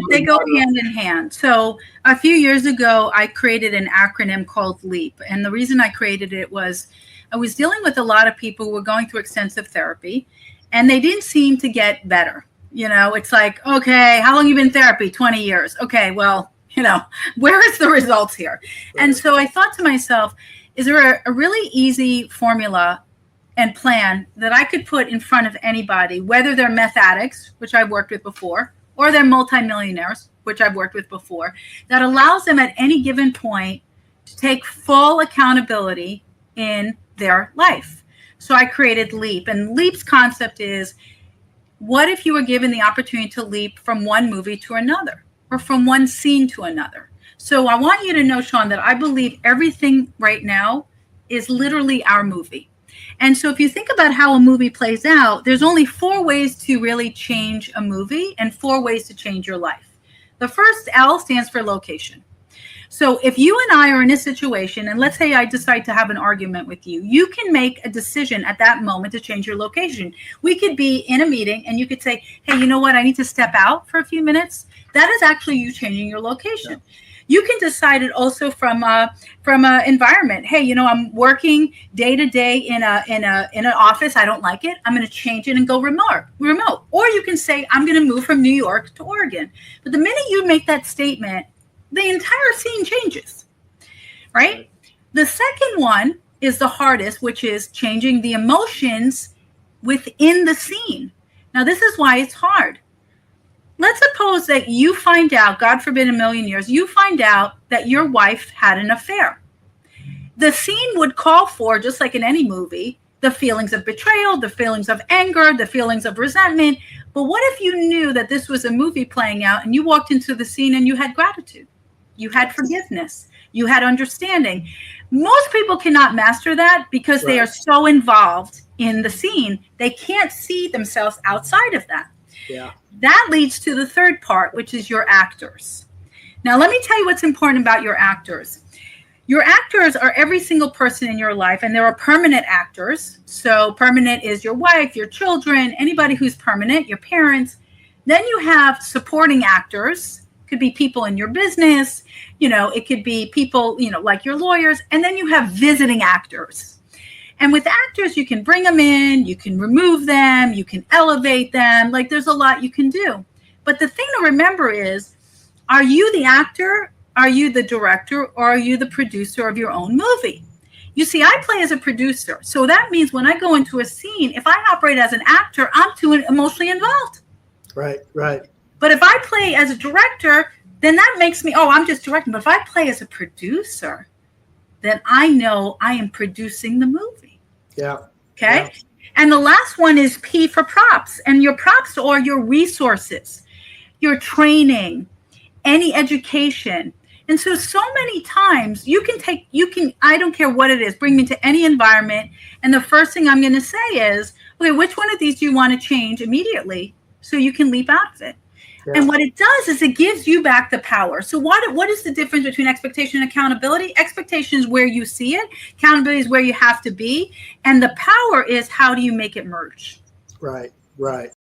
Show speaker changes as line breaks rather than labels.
They go hand in hand. So a few years ago, I created an acronym called LEAP. And the reason I created it was I was dealing with a lot of people who were going through extensive therapy, and they didn't seem to get better. You know, it's like, okay, how long you been in therapy? 20 years. Okay, well, you know, where is the results here? Right. And so I thought to myself, is there a really easy formula and plan that I could put in front of anybody, whether they're meth addicts, which I've worked with before, or they're multimillionaires, which I've worked with before, that allows them at any given point to take full accountability in their life. So I created LEAP, and LEAP's concept is, what if you were given the opportunity to leap from one movie to another, or from one scene to another? So I want you to know, Sean, that I believe everything right now is literally our movie. And so if you think about how a movie plays out, there's only 4 ways to really change a movie and 4 ways to change your life. The first L stands for location. So if you and I are in a situation, and let's say I decide to have an argument with you, you can make a decision at that moment to change your location. We could be in a meeting and you could say, hey, you know what? I need to step out for a few minutes. That is actually you changing your location. Yeah. You can decide it also from a environment. Hey, you know, I'm working day to day in an office. I don't like it. I'm going to change it and go remote. Or you can say, I'm going to move from New York to Oregon. But the minute you make that statement, the entire scene changes, right? The second one is the hardest, which is changing the emotions within the scene. Now, this is why it's hard. Let's suppose that you find out, God forbid, a million years, you find out that your wife had an affair. The scene would call for, just like in any movie, the feelings of betrayal, the feelings of anger, the feelings of resentment. But what if you knew that this was a movie playing out and you walked into the scene and you had gratitude? You had forgiveness. You had understanding. Most people cannot master that because they are so involved in the scene. They can't see themselves outside of that. Yeah. That leads to the third part, which is your actors. Now, let me tell you what's important about your actors. Your actors are every single person in your life, and there are permanent actors. So permanent is your wife, your children, anybody who's permanent, your parents. Then you have supporting actors. Could be people in your business, you know, it could be people, you know, like your lawyers. And then you have visiting actors. And with actors, you can bring them in, you can remove them, you can elevate them. Like there's a lot you can do. But the thing to remember is, are you the actor? Are you the director? Or are you the producer of your own movie? You see, I play as a producer. So that means when I go into a scene, if I operate as an actor, I'm too emotionally involved.
Right, right.
But if I play as a director, then that makes me, oh, I'm just directing. But if I play as a producer, then I know I am producing the movie.
Yeah.
Okay.
Yeah.
And the last one is P for props. And your props are your resources, your training, any education. And so many times I don't care what it is, bring me to any environment. And the first thing I'm going to say is, okay, which one of these do you want to change immediately so you can leap out of it? Yeah. And what it does is it gives you back the power. So what is the difference between expectation and accountability? Expectation is where you see it. Accountability is where you have to be. And the power is, how do you make it merge?
Right, right.